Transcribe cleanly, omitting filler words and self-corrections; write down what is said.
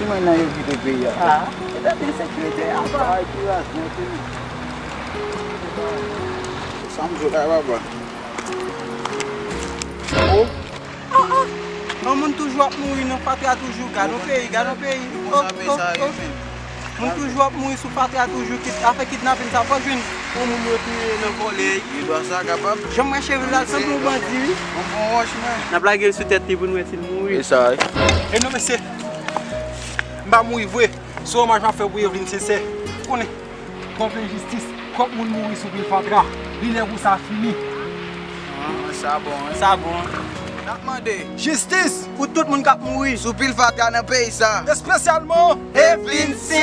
Si mwen nan yon vide pe ya. Ah, e da ten sekurite ya ba. Ay, ki ras, mwen te mi. Sam jok ay baba. Oh. Non moun toujou ap mouri, non patria toujou. Gado peyi. Moun sa pe sa yon men. Moun toujou ap mouri sou patria toujou. Afe kidnapping sa pa jwen. Ou moun mouri nan kolej. Yon do sa kapab. Jom mwen cheve la, se moun bandi. Moun wash men. Na blage sou tèt li pou nou etil mouri. E sa. E nou mese, mba mouri vwe, sou manjman fe bouye vlin se. Kone, konplen justice, kop moun mouri sou bil fadra, li le vou sa fini. Sa bon. Natman de. Justice, Pou tout moun kap mouri. Sou pil fatra nan peyi sa. espesyalman, Evelyn Singh.